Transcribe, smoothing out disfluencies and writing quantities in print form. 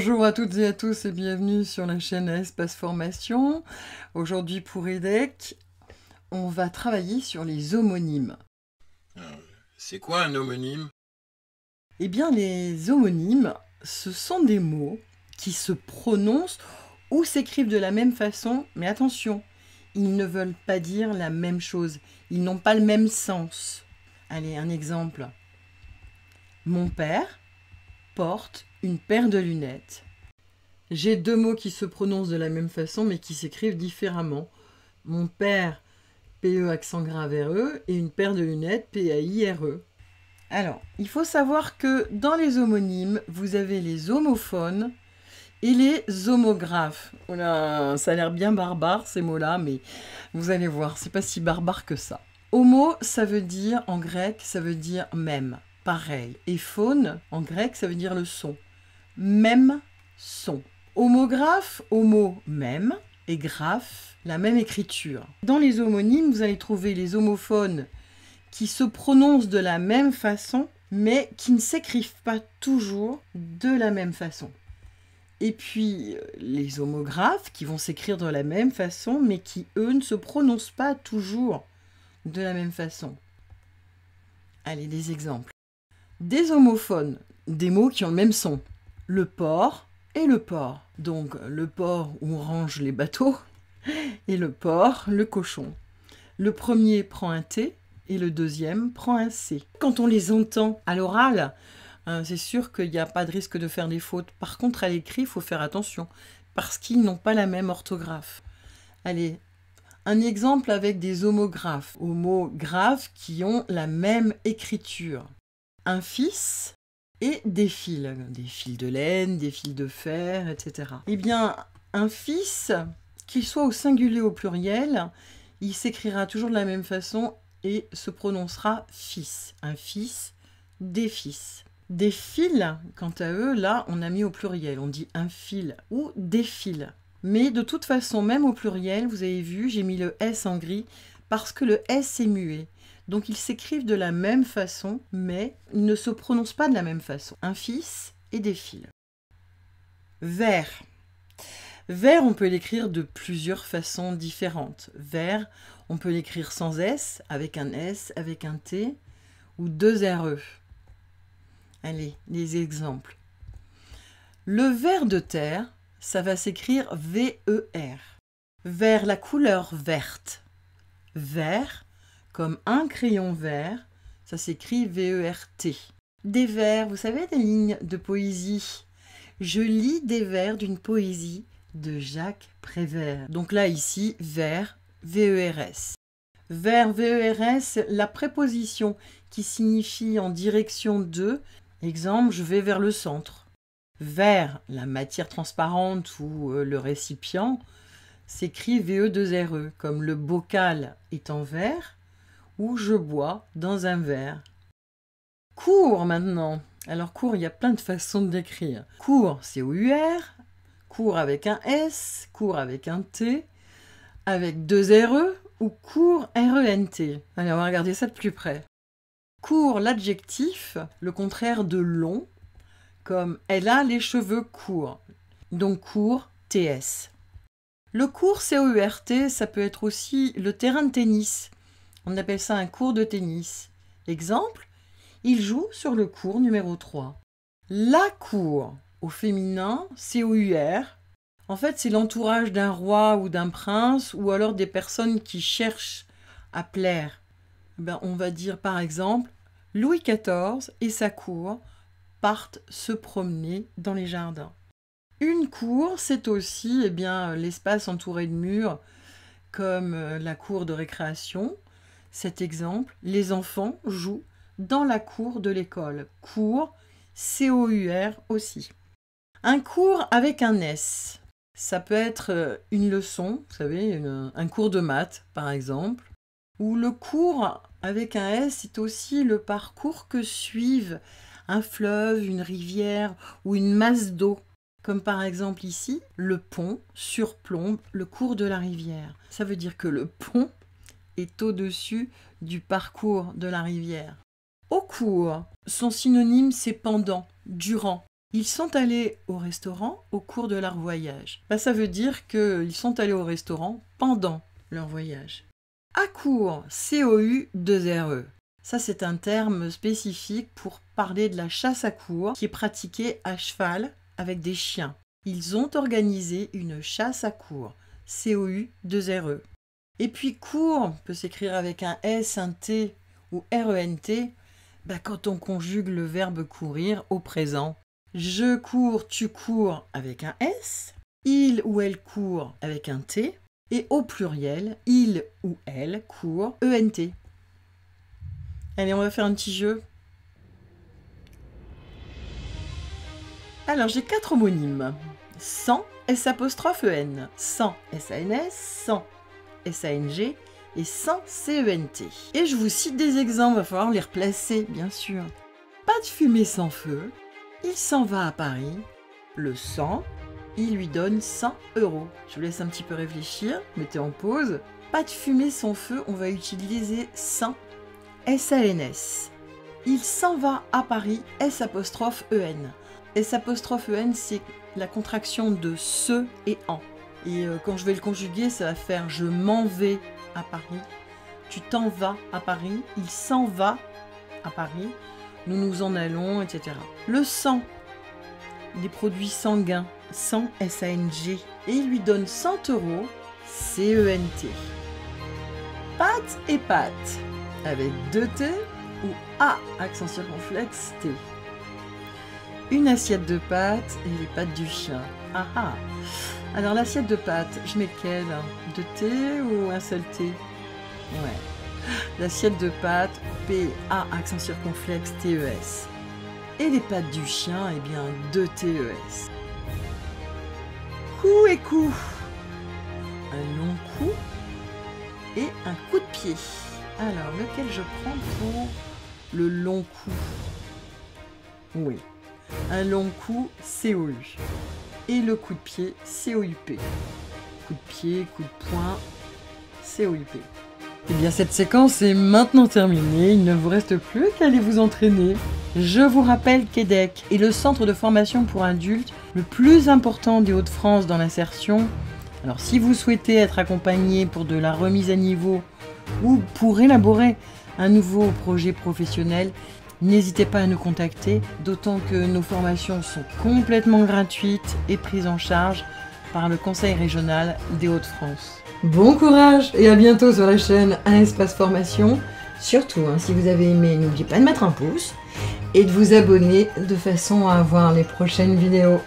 Bonjour à toutes et à tous et bienvenue sur la chaîne Espace Formation. Aujourd'hui pour EDEC, on va travailler sur les homonymes. C'est quoi un homonyme? Eh bien les homonymes, ce sont des mots qui se prononcent ou s'écrivent de la même façon, mais attention, ils ne veulent pas dire la même chose, ils n'ont pas le même sens. Allez, un exemple. Mon père porte une paire de lunettes. J'ai deux mots qui se prononcent de la même façon mais qui s'écrivent différemment. Mon père, P-E accent grave R-E, et une paire de lunettes, P-A-I-R-E. Alors, il faut savoir que dans les homonymes, vous avez les homophones et les homographes. Oh là, ça a l'air bien barbare ces mots-là, mais vous allez voir, c'est pas si barbare que ça. Homo, ça veut dire, en grec, ça veut dire même, pareil. Et phone, en grec, ça veut dire le son. Même son. Homographe, homo, même, et graphe, la même écriture. Dans les homonymes, vous allez trouver les homophones qui se prononcent de la même façon, mais qui ne s'écrivent pas toujours de la même façon. Et puis, les homographes qui vont s'écrire de la même façon, mais qui, eux, ne se prononcent pas toujours de la même façon. Allez, des exemples. Des homophones, des mots qui ont le même son. Le port et le port. Donc, le port où on range les bateaux, et le porc, le cochon. Le premier prend un T et le deuxième prend un C. Quand on les entend à l'oral, c'est sûr qu'il n'y a pas de risque de faire des fautes. Par contre, à l'écrit, il faut faire attention, parce qu'ils n'ont pas la même orthographe. Allez, un exemple avec des homographes, homographes qui ont la même écriture. Un fils et des fils de laine, des fils de fer, etc. Eh bien, un fils, qu'il soit au singulier ou au pluriel, il s'écrira toujours de la même façon et se prononcera fils. Un fils, des fils. Des fils, quant à eux, là, on a mis au pluriel. On dit un fil ou des fils. Mais de toute façon, même au pluriel, vous avez vu, j'ai mis le S en gris parce que le S est muet. Donc ils s'écrivent de la même façon, mais ils ne se prononcent pas de la même façon. Un fils et des fils. Vert. Vert, on peut l'écrire de plusieurs façons différentes. Vert, on peut l'écrire sans S, avec un S, avec un T, ou deux RE. Allez, les exemples. Le ver de terre, ça va s'écrire V-E-R. Vert, la couleur verte. Vert, comme un crayon vert, ça s'écrit V-E-R-T. Des vers, vous savez, des lignes de poésie. Je lis des vers d'une poésie de Jacques Prévert. Donc là, ici, vers, V-E-R-S. Vers, V-E-R-S, la préposition qui signifie en direction de, exemple, je vais vers le centre. Vers, la matière transparente ou le récipient, s'écrit VE2RE, comme le bocal est en verre ou je bois dans un verre. Cours maintenant. Alors cours, il y a plein de façons de l'écrire. Cours, C-O-U-R, cours avec un S, cours avec un T, avec deux RE ou cours R-E-N-T. Allez, on va regarder ça de plus près. Court, l'adjectif, le contraire de long, comme elle a les cheveux courts. Donc court, TS. Le court COURT, ça peut être aussi le terrain de tennis. On appelle ça un court de tennis. Exemple, il joue sur le court numéro 3. La cour, au féminin, COUR. En fait, c'est l'entourage d'un roi ou d'un prince, ou alors des personnes qui cherchent à plaire. On va dire par exemple, Louis XIV et sa cour partent se promener dans les jardins. Une cour, c'est aussi l'espace entouré de murs, comme la cour de récréation. Cet exemple, les enfants jouent dans la cour de l'école. Cours, C-O-U-R aussi. Un cours avec un S. Ça peut être une leçon, vous savez, un cours de maths, par exemple. Ou le cours avec un S, c'est aussi le parcours que suivent un fleuve, une rivière ou une masse d'eau. Comme par exemple ici, le pont surplombe le cours de la rivière. Ça veut dire que le pont est au-dessus du parcours de la rivière. Au cours, son synonyme c'est pendant, durant. Ils sont allés au restaurant au cours de leur voyage. Ça veut dire qu'ils sont allés au restaurant pendant leur voyage. À court, COU2RE. Ça, c'est un terme spécifique pour parler de la chasse à court qui est pratiquée à cheval avec des chiens. Ils ont organisé une chasse à court. COU2RE. Et puis court peut s'écrire avec un S, un T ou RENT quand on conjugue le verbe courir au présent. Je cours, tu cours avec un S, il ou elle court avec un T, et au pluriel, il ou elle court ENT. Allez, on va faire un petit jeu. Alors, j'ai 4 homonymes. Sans S''EN, sans SANS, sans SANG et sans CENT. Et je vous cite des exemples, il va falloir les replacer, bien sûr. Pas de fumée sans feu. Il s'en va à Paris. Le 100, il lui donne 100 €. Je vous laisse un petit peu réfléchir, mettez en pause. Pas de fumée sans feu, on va utiliser 100 SANS. Il s'en va à Paris, S''EN. S''EN, c'est la contraction de se et en. Et quand je vais le conjuguer, ça va faire je m'en vais à Paris. Tu t'en vas à Paris. Il s'en va à Paris. Nous nous en allons, etc. Le sang, des produits sanguins, sang SANG. Et il lui donne 100 € CENT. Pâte et pâte, avec 2 T ou A, accent circonflexe T. Une assiette de pâtes et les pattes du chien. Ah ah. Alors l'assiette de pâtes, je mets lequel? 2 T ou un seul T? Ouais. L'assiette de pâtes, P-A, accent circonflexe, T-E-S. Et les pattes du chien, eh bien, 2 T-E-S. Coup et coup. Un long coup et un coup de pied. Alors, lequel je prends pour le long coup? Oui. Un long coup, COU. Et le coup de pied, COUP. Coup de pied, coup de poing, COUP. Eh bien, cette séquence est maintenant terminée. Il ne vous reste plus qu'à aller vous entraîner. Je vous rappelle qu'EDEC est le centre de formation pour adultes le plus important des Hauts-de-France dans l'insertion. Alors, si vous souhaitez être accompagné pour de la remise à niveau ou pour élaborer un nouveau projet professionnel, n'hésitez pas à nous contacter, d'autant que nos formations sont complètement gratuites et prises en charge par le Conseil régional des Hauts-de-France. Bon courage et à bientôt sur la chaîne Un Espace Formation. Surtout, si vous avez aimé, n'oubliez pas de mettre un pouce et de vous abonner de façon à avoir les prochaines vidéos.